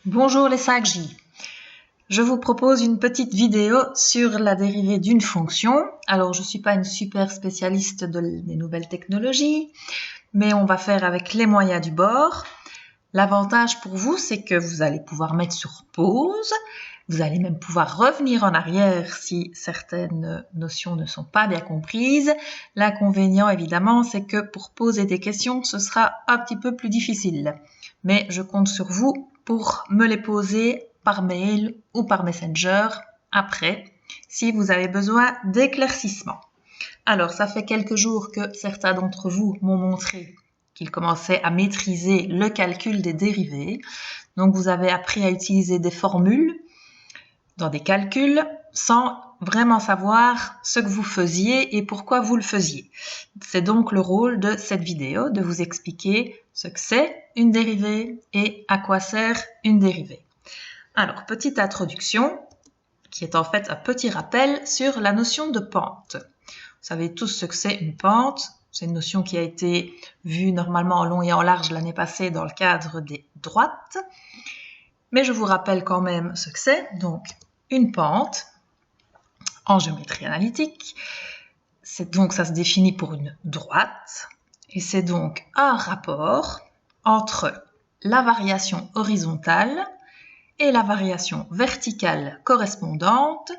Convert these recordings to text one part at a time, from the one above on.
Bonjour les 5J. Je vous propose une petite vidéo sur la dérivée d'une fonction. Alors, je ne suis pas une super spécialiste des nouvelles technologies, mais on va faire avec les moyens du bord. L'avantage pour vous, c'est que vous allez pouvoir mettre sur pause. Vous allez même pouvoir revenir en arrière si certaines notions ne sont pas bien comprises. L'inconvénient, évidemment, c'est que pour poser des questions, ce sera un petit peu plus difficile. Mais je compte sur vous pour me les poser par mail ou par Messenger après, si vous avez besoin d'éclaircissement. Alors, ça fait quelques jours que certains d'entre vous m'ont montré qu'ils commençaient à maîtriser le calcul des dérivées. Donc, vous avez appris à utiliser des formules dans des calculs sans vraiment savoir ce que vous faisiez et pourquoi vous le faisiez. C'est donc le rôle de cette vidéo de vous expliquer ce que c'est une dérivée et à quoi sert une dérivée. Alors, petite introduction qui est en fait un petit rappel sur la notion de pente. Vous savez tous ce que c'est une pente. C'est une notion qui a été vue normalement en long et en large l'année passée dans le cadre des droites. Mais je vous rappelle quand même ce que c'est. Donc, une pente en géométrie analytique, ça se définit pour une droite. Et c'est donc un rapport entre la variation horizontale et la variation verticale correspondante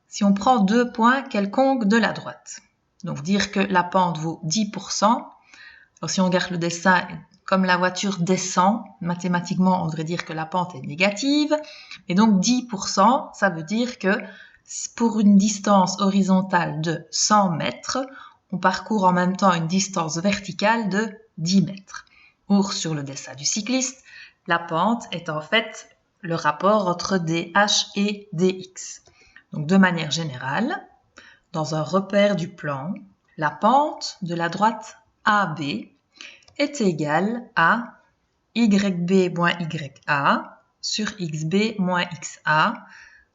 si on prend deux points quelconques de la droite. Donc dire que la pente vaut 10%. Alors si on regarde le dessin, comme la voiture descend, mathématiquement on devrait dire que la pente est négative. Et donc 10%, ça veut dire que pour une distance horizontale de 100 mètres, on parcourt en même temps une distance verticale de 10 mètres. Or, sur le dessin du cycliste, la pente est en fait le rapport entre dH et dx. Donc, de manière générale, dans un repère du plan, la pente de la droite AB est égale à YB moins YA sur XB moins XA.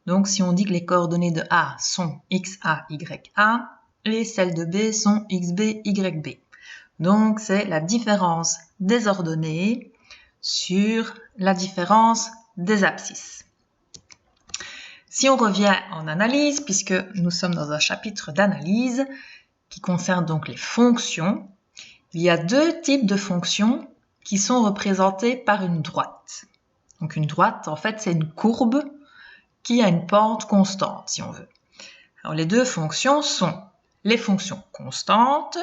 Donc, si on dit que les coordonnées de A sont XA, YA, et celles de B sont XB, YB. Donc, c'est la différence des ordonnées sur la différence des abscisses. Si on revient en analyse, puisque nous sommes dans un chapitre d'analyse qui concerne donc les fonctions, il y a deux types de fonctions qui sont représentées par une droite. Donc une droite, en fait, c'est une courbe qui a une pente constante, si on veut. Alors les deux fonctions sont les fonctions constantes,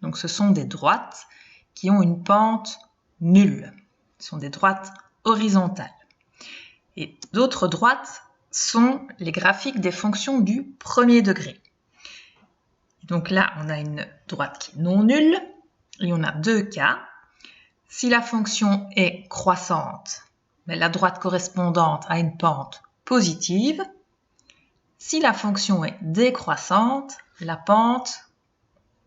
donc ce sont des droites qui ont une pente nulle. Ce sont des droites horizontales. Et d'autres droites sont les graphiques des fonctions du premier degré. Donc là, on a une droite qui est non nulle, et on a deux cas. Si la fonction est croissante, mais la droite correspondante a une pente positive. Si la fonction est décroissante, la pente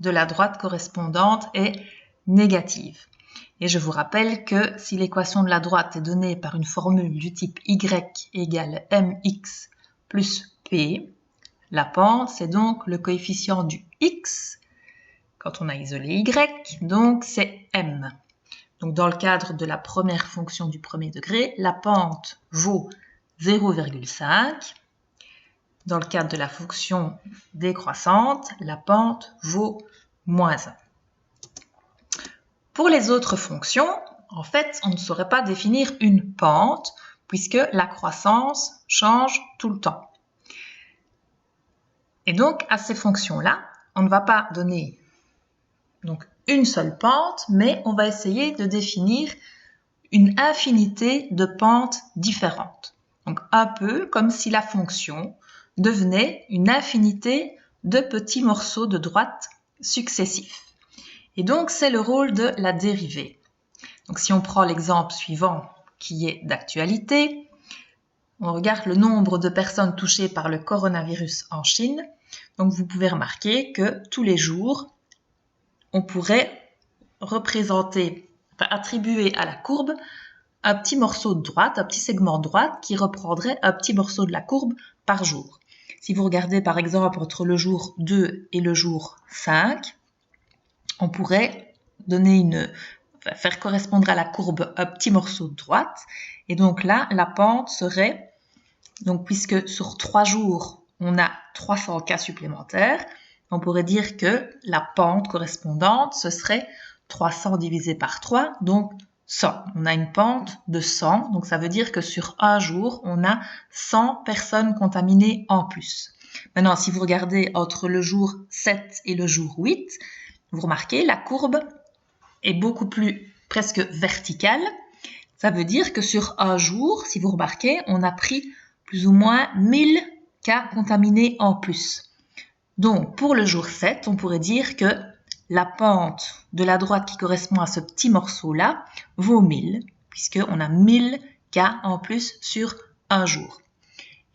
de la droite correspondante est négative. Et je vous rappelle que si l'équation de la droite est donnée par une formule du type y égale mx plus p, la pente, c'est donc le coefficient du x quand on a isolé y, donc c'est m. Donc dans le cadre de la première fonction du premier degré, la pente vaut 0,5. Dans le cadre de la fonction décroissante, la pente vaut moins 1. Pour les autres fonctions, en fait, on ne saurait pas définir une pente puisque la croissance change tout le temps. Et donc, à ces fonctions-là, on ne va pas donner donc une seule pente, mais on va essayer de définir une infinité de pentes différentes. Donc, un peu comme si la fonction devenait une infinité de petits morceaux de droite successifs. Et donc, c'est le rôle de la dérivée. Donc, si on prend l'exemple suivant qui est d'actualité, on regarde le nombre de personnes touchées par le coronavirus en Chine. Donc, vous pouvez remarquer que tous les jours, on pourrait attribuer à la courbe un petit morceau de droite, un petit segment de droite qui reprendrait un petit morceau de la courbe par jour. Si vous regardez par exemple entre le jour 2 et le jour 5, on pourrait donner faire correspondre à la courbe un petit morceau de droite. Et donc là, la pente serait, donc puisque sur 3 jours, on a 300 cas supplémentaires, on pourrait dire que la pente correspondante, ce serait 300 divisé par 3, donc 100. On a une pente de 100, donc ça veut dire que sur un jour, on a 100 personnes contaminées en plus. Maintenant, si vous regardez entre le jour 7 et le jour 8, vous remarquez, la courbe est beaucoup plus presque verticale. Ça veut dire que sur un jour, si vous remarquez, on a pris plus ou moins 1000 cas contaminés en plus. Donc, pour le jour 7, on pourrait dire que la pente de la droite qui correspond à ce petit morceau-là vaut 1000, puisqu'on a 1000 cas en plus sur un jour.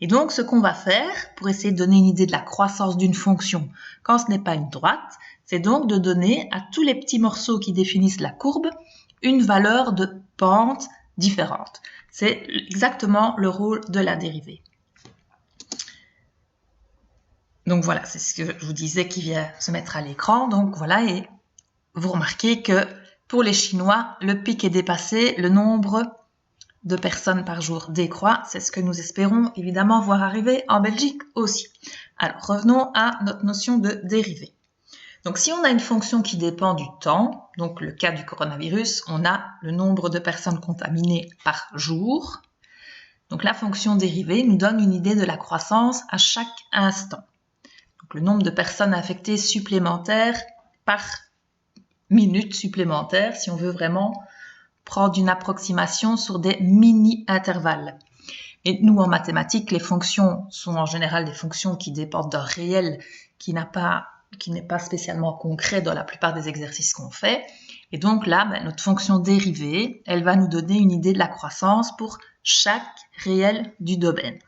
Et donc, ce qu'on va faire, pour essayer de donner une idée de la croissance d'une fonction quand ce n'est pas une droite, c'est donc de donner à tous les petits morceaux qui définissent la courbe une valeur de pente différente. C'est exactement le rôle de la dérivée. Donc voilà, c'est ce que je vous disais qui vient se mettre à l'écran. Donc voilà, et vous remarquez que pour les Chinois, le pic est dépassé, le nombre de personnes par jour décroît. C'est ce que nous espérons évidemment voir arriver en Belgique aussi. Alors revenons à notre notion de dérivée. Donc si on a une fonction qui dépend du temps, donc le cas du coronavirus, on a le nombre de personnes contaminées par jour. Donc la fonction dérivée nous donne une idée de la croissance à chaque instant. Donc le nombre de personnes infectées supplémentaires par minute supplémentaire, si on veut vraiment prendre une approximation sur des mini-intervalles. Et nous, en mathématiques, les fonctions sont en général des fonctions qui dépendent d'un réel qui n'est pas spécialement concret dans la plupart des exercices qu'on fait. Et donc là, notre fonction dérivée, elle va nous donner une idée de la croissance pour chaque réel du domaine.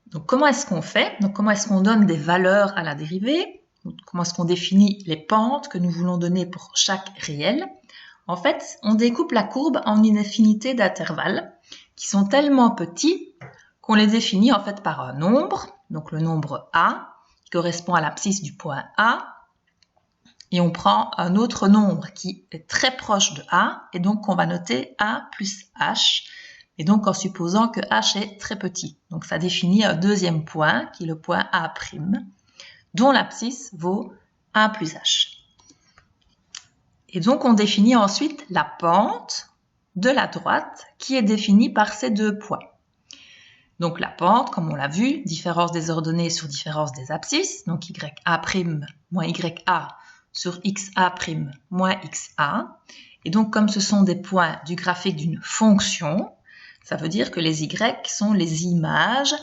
Donc comment est-ce qu'on fait? Donc comment est-ce qu'on donne des valeurs à la dérivée? Comment est-ce qu'on définit les pentes que nous voulons donner pour chaque réel? En fait, on découpe la courbe en une infinité d'intervalles qui sont tellement petits qu'on les définit en fait par un nombre, donc le nombre A, qui correspond à l'abscisse du point A, et on prend un autre nombre qui est très proche de A, et donc on va noter A plus H, et donc en supposant que H est très petit. Donc ça définit un deuxième point, qui est le point A', dont l'abscisse vaut A plus H. Et donc on définit ensuite la pente de la droite, qui est définie par ces deux points. Donc la pente, comme on l'a vu, différence des ordonnées sur différence des abscisses, donc YA' moins YA sur XA' moins XA. Et donc comme ce sont des points du graphique d'une fonction, ça veut dire que les Y sont les images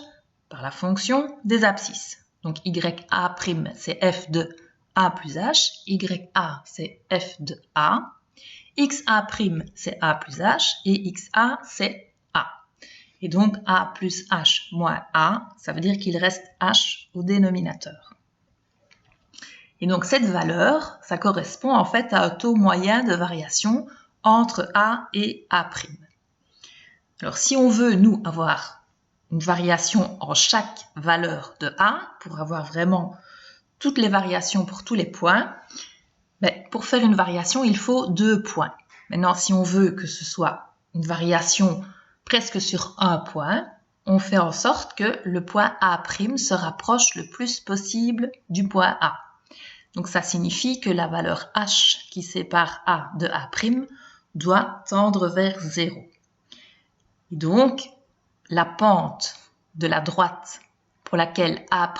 par la fonction des abscisses. Donc YA' c'est f de A plus H, YA c'est f de A, XA' c'est A plus H et XA c'est A. Et donc A plus H moins A, ça veut dire qu'il reste H au dénominateur. Et donc cette valeur, ça correspond en fait à un taux moyen de variation entre A et A'. Alors si on veut, nous, avoir une variation en chaque valeur de A, pour avoir vraiment toutes les variations pour tous les points, pour faire une variation, il faut 2 points. Maintenant, si on veut que ce soit une variation presque sur un point, on fait en sorte que le point A' se rapproche le plus possible du point A. Donc ça signifie que la valeur H qui sépare A de A' doit tendre vers 0. Et donc, la pente de la droite pour laquelle A'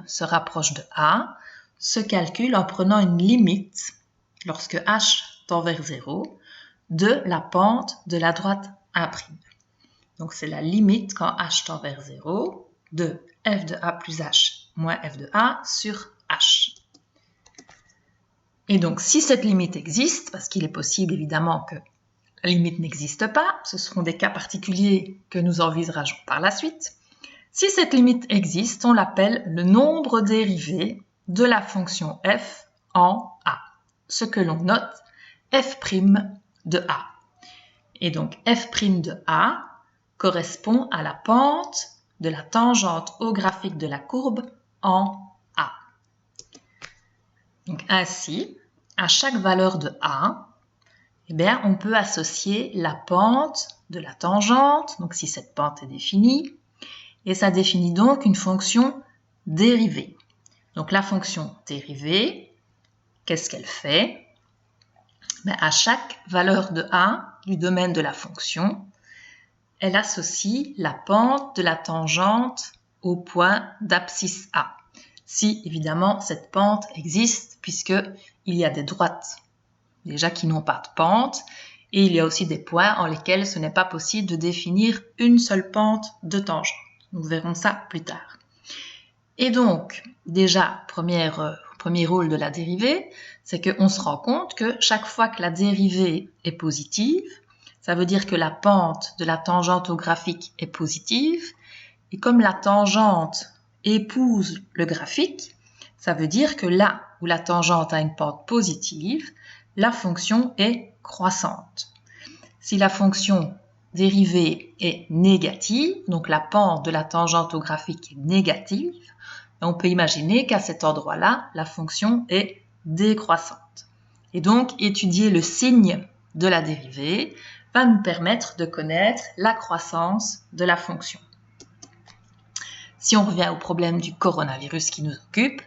se rapproche de A se calcule en prenant une limite, lorsque H tend vers 0, de la pente de la droite A'. Donc c'est la limite quand H tend vers 0 de f de A plus H moins f de A sur H. Et donc si cette limite existe, parce qu'il est possible évidemment que la limite n'existe pas, ce seront des cas particuliers que nous envisagerons par la suite. Si cette limite existe, on l'appelle le nombre dérivé de la fonction f en A, ce que l'on note f' de A. Et donc f' de A correspond à la pente de la tangente au graphique de la courbe en A. Donc ainsi, à chaque valeur de A, Eh bien, on peut associer la pente de la tangente, donc si cette pente est définie, et ça définit donc une fonction dérivée. Donc la fonction dérivée, qu'est-ce qu'elle fait? Ben, à chaque valeur de a du domaine de la fonction, elle associe la pente de la tangente au point d'abscisse A. Si évidemment cette pente existe, puisqu'il y a des droites déjà qui n'ont pas de pente, et il y a aussi des points en lesquels ce n'est pas possible de définir une seule pente de tangente. Nous verrons ça plus tard. Et donc, déjà, premier rôle de la dérivée, c'est qu'on se rend compte que chaque fois que la dérivée est positive, ça veut dire que la pente de la tangente au graphique est positive, et comme la tangente épouse le graphique, ça veut dire que là où la tangente a une pente positive, la fonction est croissante. Si la fonction dérivée est négative, donc la pente de la tangente au graphique est négative, on peut imaginer qu'à cet endroit-là, la fonction est décroissante. Et donc, étudier le signe de la dérivée va nous permettre de connaître la croissance de la fonction. Si on revient au problème du coronavirus qui nous occupe,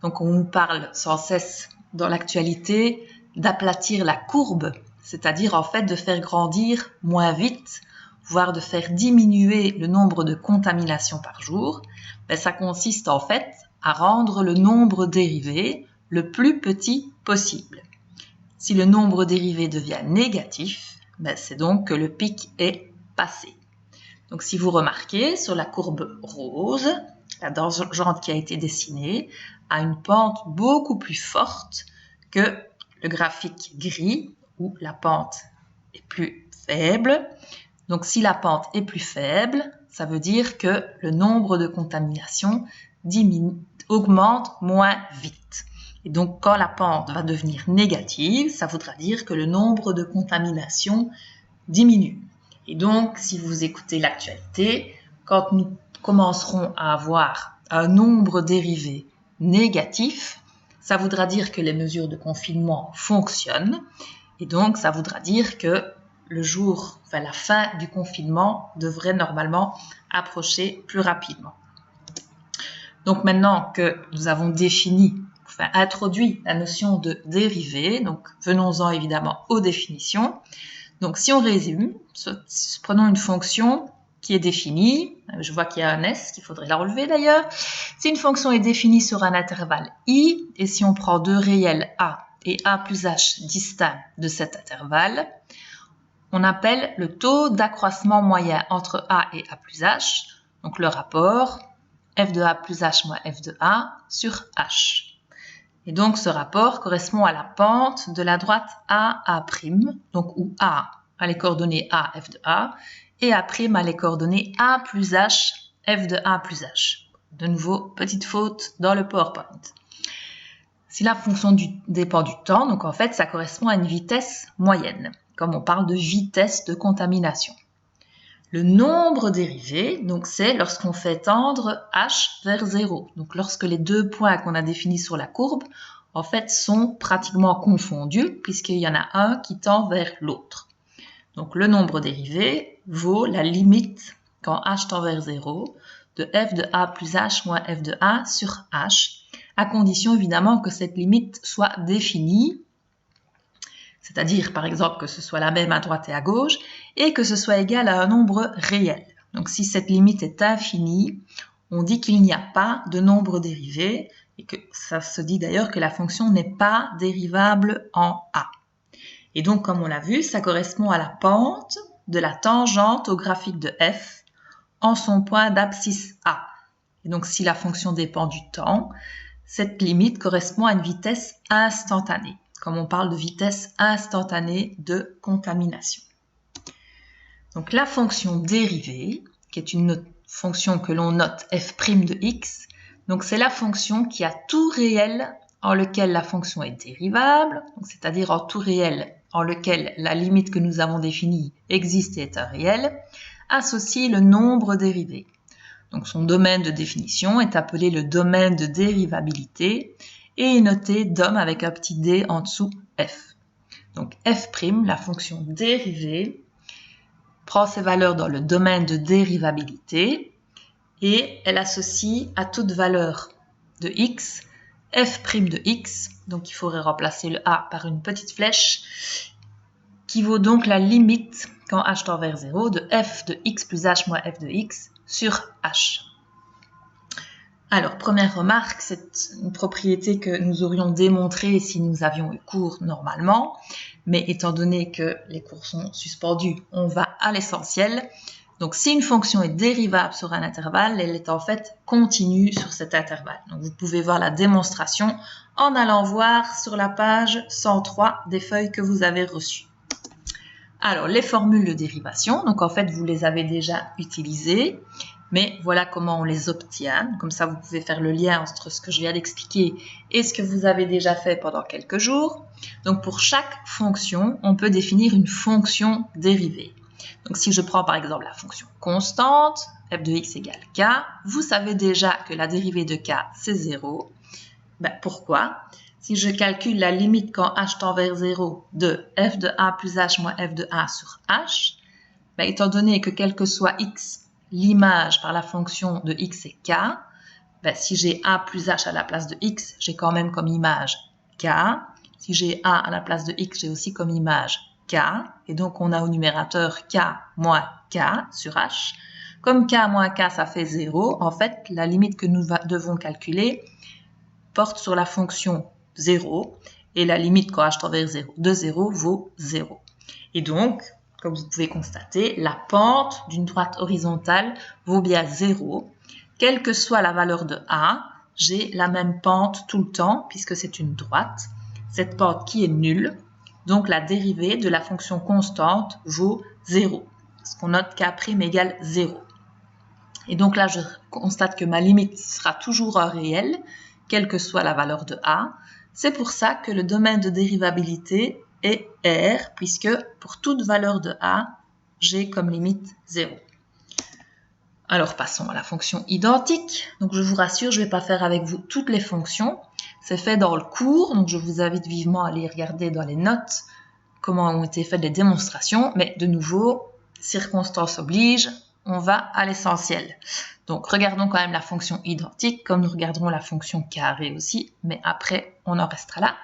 donc on nous parle sans cesse dans l'actualité d'aplatir la courbe, c'est-à-dire en fait de faire grandir moins vite, voire de faire diminuer le nombre de contaminations par jour. Ça consiste en fait à rendre le nombre dérivé le plus petit possible. Si le nombre dérivé devient négatif, c'est donc que le pic est passé. Donc si vous remarquez, sur la courbe rose, la tangente qui a été dessinée a une pente beaucoup plus forte que le graphique gris, où la pente est plus faible. Donc si la pente est plus faible, ça veut dire que le nombre de contaminations augmente moins vite. Et donc quand la pente va devenir négative, ça voudra dire que le nombre de contaminations diminue. Et donc, si vous écoutez l'actualité, quand nous commencerons à avoir un nombre dérivé négatif, ça voudra dire que les mesures de confinement fonctionnent. Et donc, ça voudra dire que la fin du confinement devrait normalement approcher plus rapidement. Donc, maintenant que nous avons introduit la notion de dérivée, donc venons-en évidemment aux définitions. Donc, si on résume, prenons une fonction qui est définie. Je vois qu'il y a un S, qu'il faudrait la relever d'ailleurs. Si une fonction est définie sur un intervalle I, et si on prend deux réels A et A plus H distincts de cet intervalle, on appelle le taux d'accroissement moyen entre A et A plus H, donc le rapport f de A plus H moins f de A sur H. Et donc, ce rapport correspond à la pente de la droite A', donc où A a les coordonnées A, f de A, et A' a les coordonnées A plus H, f de A plus H. De nouveau, petite faute dans le PowerPoint. Si la fonction dépend du temps, donc en fait, ça correspond à une vitesse moyenne, comme on parle de vitesse de contamination. Le nombre dérivé, donc c'est lorsqu'on fait tendre h vers 0. Donc lorsque les deux points qu'on a définis sur la courbe, en fait, sont pratiquement confondus, puisqu'il y en a un qui tend vers l'autre. Donc le nombre dérivé vaut la limite, quand h tend vers 0, de f de a plus h moins f de a sur h, à condition évidemment que cette limite soit définie, c'est-à-dire par exemple que ce soit la même à droite et à gauche, et que ce soit égal à un nombre réel. Donc si cette limite est infinie, on dit qu'il n'y a pas de nombre dérivé, et que ça se dit d'ailleurs que la fonction n'est pas dérivable en A. Et donc comme on l'a vu, ça correspond à la pente de la tangente au graphique de f en son point d'abscisse A. Et donc si la fonction dépend du temps, cette limite correspond à une vitesse instantanée, comme on parle de vitesse instantanée de contamination. Donc la fonction dérivée, qui est une fonction que l'on note f' de x, donc c'est la fonction qui a tout réel en lequel la fonction est dérivable, c'est-à-dire en tout réel en lequel la limite que nous avons définie existe et est un réel, associe le nombre dérivé. Donc son domaine de définition est appelé le domaine de dérivabilité et est noté DOM avec un petit d en dessous f. Donc f', la fonction dérivée, prend ses valeurs dans le domaine de dérivabilité et elle associe à toute valeur de x, f' de x, donc il faudrait remplacer le a par une petite flèche, qui vaut donc la limite quand h tend vers 0 de f de x plus h moins f de x sur h. Alors, première remarque, c'est une propriété que nous aurions démontrée si nous avions eu cours normalement, mais étant donné que les cours sont suspendus, on va à l'essentiel. Donc, si une fonction est dérivable sur un intervalle, elle est en fait continue sur cet intervalle. Donc, vous pouvez voir la démonstration en allant voir sur la page 103 des feuilles que vous avez reçues. Alors, les formules de dérivation, donc en fait, vous les avez déjà utilisées, mais voilà comment on les obtient. Comme ça, vous pouvez faire le lien entre ce que je viens d'expliquer et ce que vous avez déjà fait pendant quelques jours. Donc, pour chaque fonction, on peut définir une fonction dérivée. Donc, si je prends par exemple la fonction constante, f de x égale k, vous savez déjà que la dérivée de k, c'est 0. Pourquoi ? Si je calcule la limite quand h tend vers 0 de f de a plus h moins f de a sur h, étant donné que quel que soit x, l'image par la fonction de x est k, si j'ai a plus h à la place de x, j'ai quand même comme image k. Si j'ai a à la place de x, j'ai aussi comme image k. Et donc, on a au numérateur k moins k sur h. Comme k moins k, ça fait 0, en fait, la limite que nous devons calculer porte sur la fonction 0 et la limite quand h tend vers 0 de 0 vaut 0. Et donc, comme vous pouvez constater, la pente d'une droite horizontale vaut bien 0. Quelle que soit la valeur de a, j'ai la même pente tout le temps puisque c'est une droite. Cette pente qui est nulle, donc la dérivée de la fonction constante vaut 0. Parce qu'on note k' égale 0. Et donc là, je constate que ma limite sera toujours un réel, quelle que soit la valeur de a. C'est pour ça que le domaine de dérivabilité est R, puisque pour toute valeur de a, j'ai comme limite 0. Alors passons à la fonction identique. Donc je vous rassure, je ne vais pas faire avec vous toutes les fonctions. C'est fait dans le cours, donc je vous invite vivement à aller regarder dans les notes comment ont été faites les démonstrations. Mais de nouveau, circonstances oblige, on va à l'essentiel. Donc, regardons quand même la fonction identique, comme nous regarderons la fonction carrée aussi, mais après, on en restera là.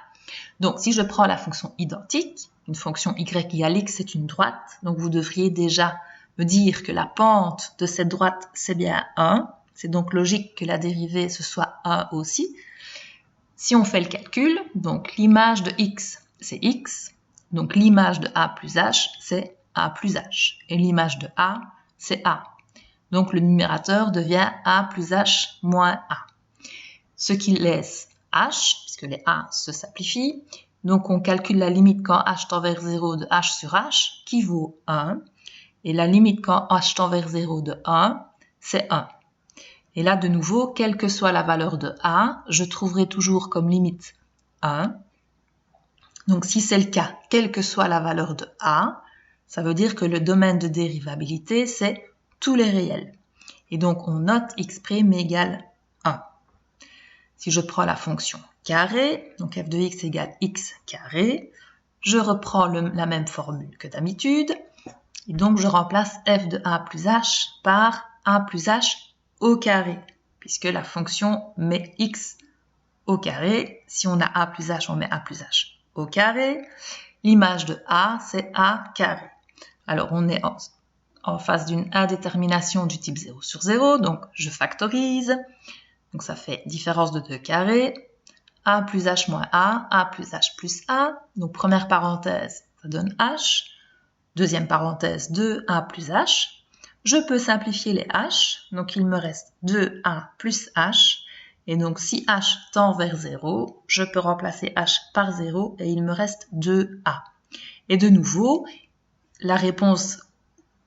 Donc, si je prends la fonction identique, une fonction y égale x, c'est une droite, donc vous devriez déjà me dire que la pente de cette droite, c'est bien 1. C'est donc logique que la dérivée, ce soit 1 aussi. Si on fait le calcul, donc l'image de x, c'est x, donc l'image de a plus h, c'est a plus h, et l'image de a, c'est a. Donc, le numérateur devient a plus h moins a. Ce qui laisse h, puisque les a se simplifient. Donc, on calcule la limite quand h tend vers 0 de h sur h, qui vaut 1. Et la limite quand h tend vers 0 de 1, c'est 1. Et là, de nouveau, quelle que soit la valeur de a, je trouverai toujours comme limite 1. Donc, si c'est le cas, quelle que soit la valeur de a, ça veut dire que le domaine de dérivabilité, c'est tous les réels. Et donc, on note x' égale 1. Si je prends la fonction carré, donc f de x égale x carré, je reprends la même formule que d'habitude. Et donc, je remplace f de a plus h par a plus h au carré, puisque la fonction met x au carré. Si on a a plus h, on met a plus h au carré. L'image de a, c'est a carré. Alors, on est en face d'une indétermination du type 0 sur 0, donc je factorise. Donc ça fait différence de 2 carrés, a plus h moins a plus h plus a. Donc première parenthèse, ça donne h. Deuxième parenthèse, 2a plus h. Je peux simplifier les h, donc il me reste 2a plus h. Et donc si h tend vers 0, je peux remplacer h par 0 et il me reste 2a. Et de nouveau, la réponse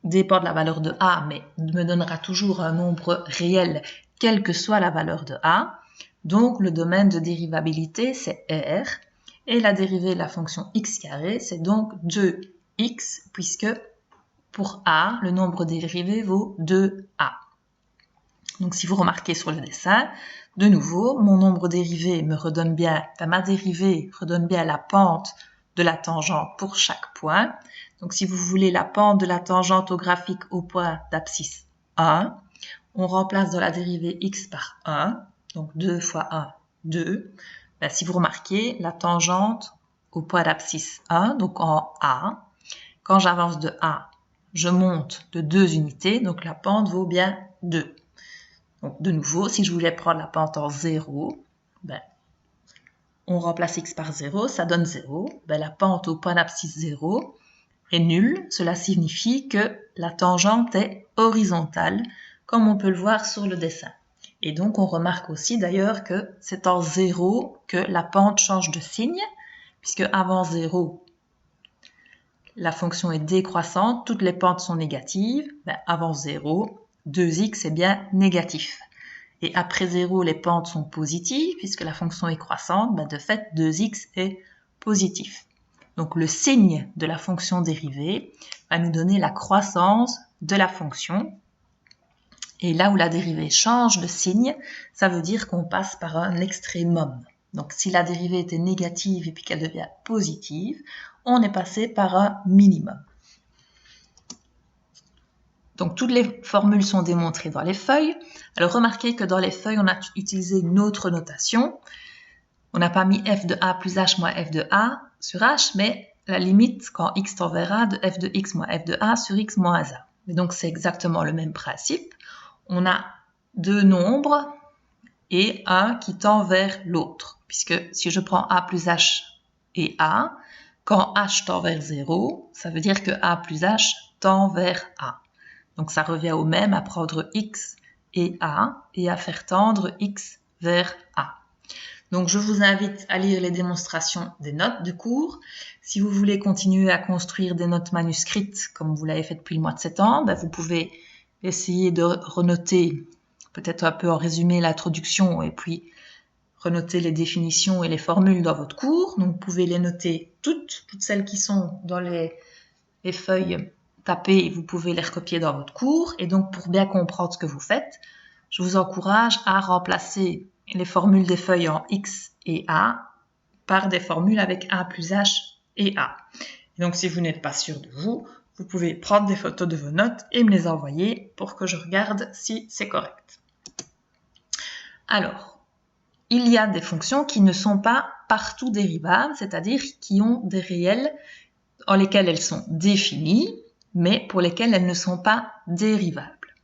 dépend de la valeur de a, mais me donnera toujours un nombre réel, quelle que soit la valeur de a. Donc, le domaine de dérivabilité, c'est R. Et la dérivée de la fonction x carré, c'est donc 2x, puisque pour a, le nombre dérivé vaut 2a. Donc, si vous remarquez sur le dessin, de nouveau, mon nombre dérivé me redonne bien, ma dérivée redonne bien la pente de la tangente pour chaque point. Donc, si vous voulez la pente de la tangente au graphique au point d'abscisse 1, on remplace dans la dérivée x par 1, donc 2 fois 1, 2. Ben, si vous remarquez, la tangente au point d'abscisse 1, donc en A, quand j'avance de A, je monte de 2 unités, donc la pente vaut bien 2. Donc de nouveau, si je voulais prendre la pente en 0, ben, on remplace x par 0, ça donne 0. Ben, la pente au point d'abscisse 0 est nulle. Cela signifie que la tangente est horizontale, comme on peut le voir sur le dessin. Et donc, on remarque aussi d'ailleurs que c'est en 0 que la pente change de signe, puisque avant 0, la fonction est décroissante, toutes les pentes sont négatives. Ben, avant 0, 2x est bien négatif. Et après 0, les pentes sont positives, puisque la fonction est croissante, ben de fait, 2x est positif. Donc le signe de la fonction dérivée va nous donner la croissance de la fonction. Et là où la dérivée change de signe, ça veut dire qu'on passe par un extrémum. Donc si la dérivée était négative et puis qu'elle devient positive, on est passé par un minimum. Donc toutes les formules sont démontrées dans les feuilles. Alors remarquez que dans les feuilles, on a utilisé une autre notation. On n'a pas mis f de a plus h moins f de a sur h, mais la limite quand x tend vers a de f de x moins f de a sur x moins a. Et donc c'est exactement le même principe. On a deux nombres et un qui tend vers l'autre. Puisque si je prends a plus h et a, quand h tend vers 0, ça veut dire que a plus h tend vers a. Donc ça revient au même à prendre x et a et à faire tendre x vers a. Donc je vous invite à lire les démonstrations des notes de cours. Si vous voulez continuer à construire des notes manuscrites comme vous l'avez fait depuis le mois de septembre, vous pouvez essayer de renoter peut-être un peu en résumé l'introduction et puis renoter les définitions et les formules dans votre cours. Donc vous pouvez les noter toutes celles qui sont dans les feuilles tapées, vous pouvez les recopier dans votre cours. Et donc pour bien comprendre ce que vous faites, je vous encourage à remplacer les formules des feuilles en x et a par des formules avec a plus h et a. Et donc si vous n'êtes pas sûr de vous, vous pouvez prendre des photos de vos notes et me les envoyer pour que je regarde si c'est correct. Alors, il y a des fonctions qui ne sont pas partout dérivables, c'est-à-dire qui ont des réels en lesquels elles sont définies, mais pour lesquelles elles ne sont pas dérivables.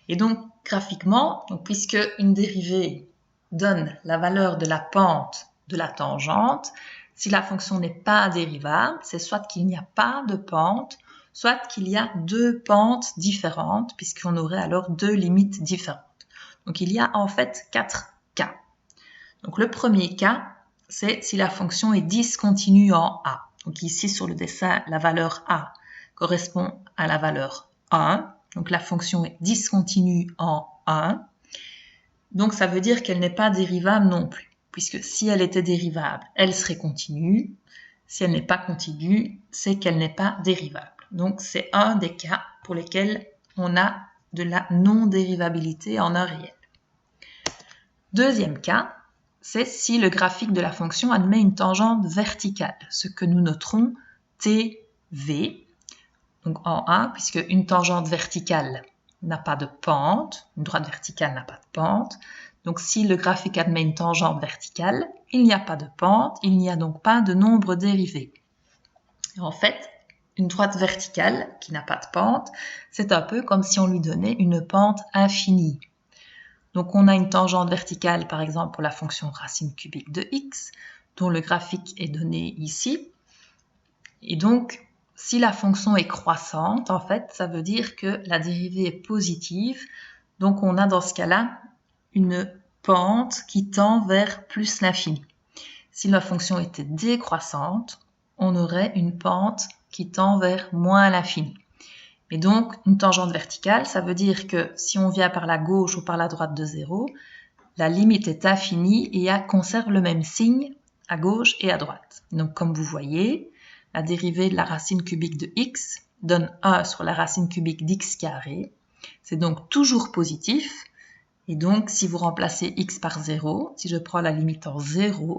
Et donc, graphiquement, puisque une dérivée donne la valeur de la pente de la tangente, si la fonction n'est pas dérivable, c'est soit qu'il n'y a pas de pente, soit qu'il y a deux pentes différentes, puisqu'on aurait alors deux limites différentes. Donc il y a en fait 4 cas. Donc le premier cas, c'est si la fonction est discontinue en a. Donc ici sur le dessin, la valeur a correspond à la valeur 1. Donc la fonction est discontinue en 1. Donc ça veut dire qu'elle n'est pas dérivable non plus, puisque si elle était dérivable, elle serait continue. Si elle n'est pas continue, c'est qu'elle n'est pas dérivable. Donc c'est un des cas pour lesquels on a de la non-dérivabilité en un réel. Deuxième cas, c'est si le graphique de la fonction admet une tangente verticale, ce que nous noterons TV, donc en A, puisque une tangente verticale n'a pas de pente, une droite verticale n'a pas de pente. Donc si le graphique admet une tangente verticale, il n'y a pas de pente, il n'y a donc pas de nombre dérivé. Et en fait, une droite verticale qui n'a pas de pente, c'est un peu comme si on lui donnait une pente infinie. Donc on a une tangente verticale par exemple pour la fonction racine cubique de x, dont le graphique est donné ici. Et donc si la fonction est croissante, en fait, ça veut dire que la dérivée est positive. Donc on a dans ce cas-là une pente qui tend vers plus l'infini. Si la fonction était décroissante, on aurait une pente qui tend vers moins l'infini. Et donc, une tangente verticale, ça veut dire que si on vient par la gauche ou par la droite de 0, la limite est infinie et conserve le même signe à gauche et à droite. Donc, comme vous voyez, la dérivée de la racine cubique de x donne 1 sur la racine cubique d'x carré. C'est donc toujours positif. Et donc, si vous remplacez x par 0, si je prends la limite en 0,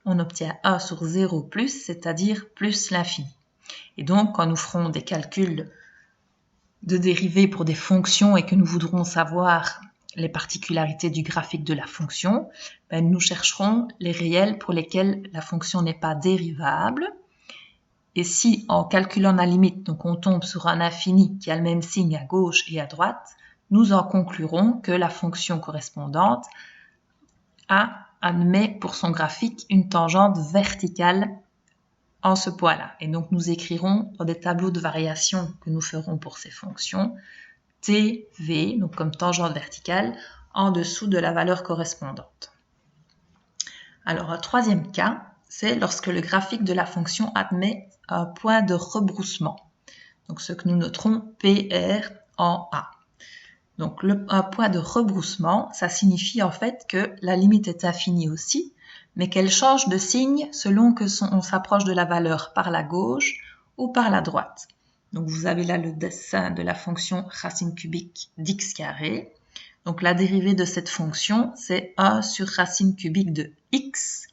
on obtient 1 sur 0 plus, c'est-à-dire plus l'infini. Et donc, quand nous ferons des calculs de dérivées pour des fonctions et que nous voudrons savoir les particularités du graphique de la fonction, nous chercherons les réels pour lesquels la fonction n'est pas dérivable. Et si, en calculant la limite, donc on tombe sur un infini qui a le même signe à gauche et à droite, nous en conclurons que la fonction correspondante admet pour son graphique une tangente verticale en ce point-là. Et donc, nous écrirons dans des tableaux de variation que nous ferons pour ces fonctions TV, donc comme tangente verticale, en dessous de la valeur correspondante. Alors, un troisième cas, c'est lorsque le graphique de la fonction admet un point de rebroussement. Donc, ce que nous noterons PR en A. Donc, un point de rebroussement, ça signifie en fait que la limite est infinie aussi, mais qu'elle change de signe selon on s'approche de la valeur par la gauche ou par la droite. Donc, vous avez là le dessin de la fonction racine cubique d'x carré. Donc, la dérivée de cette fonction, c'est 1 sur racine cubique de x.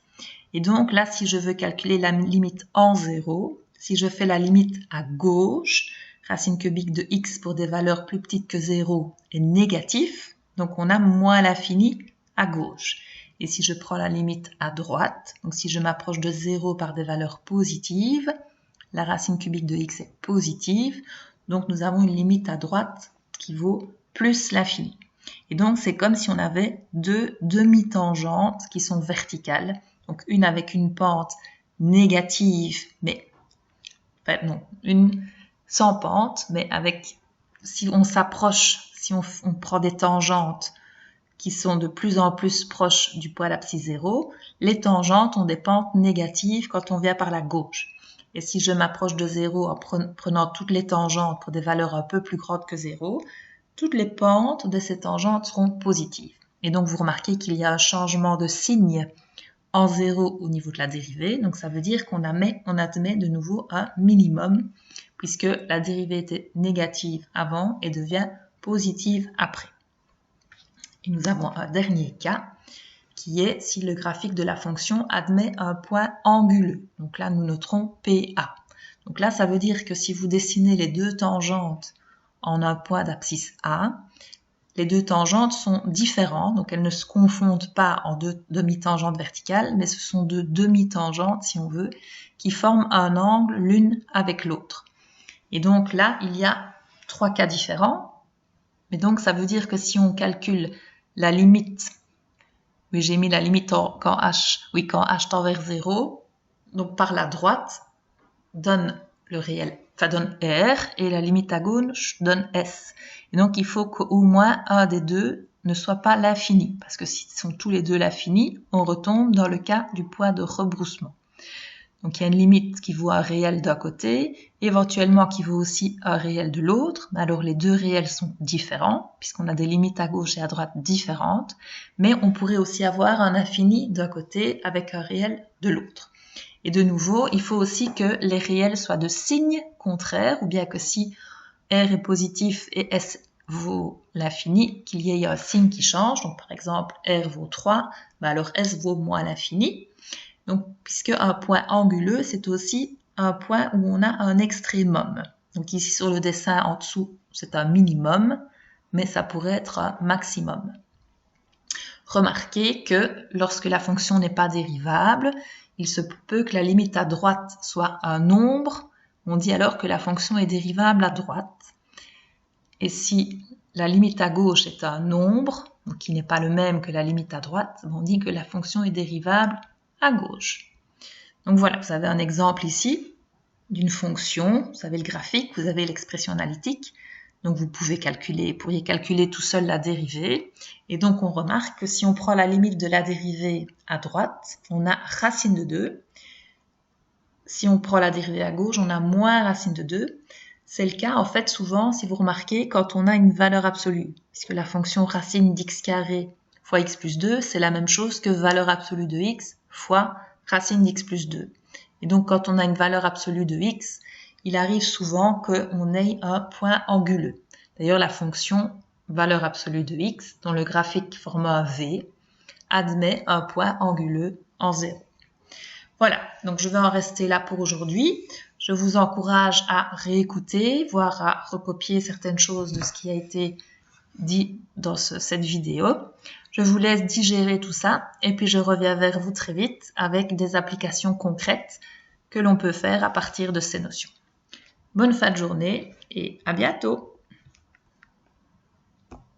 Et donc, là, si je veux calculer la limite en 0, si je fais la limite à gauche, racine cubique de x pour des valeurs plus petites que 0 est négatif, donc on a moins l'infini à gauche. Et si je prends la limite à droite, donc si je m'approche de 0 par des valeurs positives, la racine cubique de x est positive, donc nous avons une limite à droite qui vaut plus l'infini. Et donc c'est comme si on avait deux demi-tangentes qui sont verticales, donc une avec une pente négative, mais une sans pente, mais si on s'approche, si on prend des tangentes qui sont de plus en plus proches du point d'abscisse 0, les tangentes ont des pentes négatives quand on vient par la gauche. Et si je m'approche de 0 en prenant toutes les tangentes pour des valeurs un peu plus grandes que 0, toutes les pentes de ces tangentes seront positives. Et donc vous remarquez qu'il y a un changement de signe en 0 au niveau de la dérivée, donc ça veut dire qu'on admet de nouveau un minimum, puisque la dérivée était négative avant et devient positive après. Et nous avons un dernier cas, qui est si le graphique de la fonction admet un point anguleux. Donc là, nous noterons PA. Donc là, ça veut dire que si vous dessinez les deux tangentes en un point d'abscisse A, les deux tangentes sont différentes, donc elles ne se confondent pas en deux demi-tangentes verticales, mais ce sont deux demi-tangentes, si on veut, qui forment un angle l'une avec l'autre. Et donc là, il y a trois cas différents. Mais donc, ça veut dire que si on calcule la limite, oui, j'ai mis la limite quand h tend vers 0, donc par la droite, donne le réel, donne R, et la limite à gauche donne S. Et donc, il faut qu'au moins un des deux ne soit pas l'infini, parce que s'ils sont tous les deux l'infini, on retombe dans le cas du point de rebroussement. Donc, il y a une limite qui vaut un réel d'un côté, éventuellement qui vaut aussi un réel de l'autre. Alors, les deux réels sont différents, puisqu'on a des limites à gauche et à droite différentes, mais on pourrait aussi avoir un infini d'un côté avec un réel de l'autre. Et de nouveau, il faut aussi que les réels soient de signe contraire, ou bien que si R est positif et S vaut l'infini, qu'il y ait un signe qui change. Donc, par exemple, R vaut 3, alors S vaut moins l'infini. Donc, puisque un point anguleux, c'est aussi un point où on a un extrémum. Donc, ici, sur le dessin en dessous, c'est un minimum, mais ça pourrait être un maximum. Remarquez que lorsque la fonction n'est pas dérivable, il se peut que la limite à droite soit un nombre. On dit alors que la fonction est dérivable à droite. Et si la limite à gauche est un nombre, donc qui n'est pas le même que la limite à droite, on dit que la fonction est dérivable à gauche. Donc voilà, vous avez un exemple ici d'une fonction, vous avez le graphique, vous avez l'expression analytique. Donc vous pourriez calculer tout seul la dérivée. Et donc on remarque que si on prend la limite de la dérivée à droite, on a racine de 2. Si on prend la dérivée à gauche, on a moins racine de 2. C'est le cas en fait souvent, si vous remarquez, quand on a une valeur absolue. Puisque la fonction racine d'x carré fois x plus 2, c'est la même chose que valeur absolue de x fois racine d'x plus 2. Et donc quand on a une valeur absolue de x, il arrive souvent qu'on ait un point anguleux. D'ailleurs, la fonction valeur absolue de x, dont le graphique forme un V, admet un point anguleux en 0. Voilà, donc je vais en rester là pour aujourd'hui. Je vous encourage à réécouter, voire à recopier certaines choses de ce qui a été dit dans cette vidéo. Je vous laisse digérer tout ça et puis je reviens vers vous très vite avec des applications concrètes que l'on peut faire à partir de ces notions. Bonne fin de journée et à bientôt!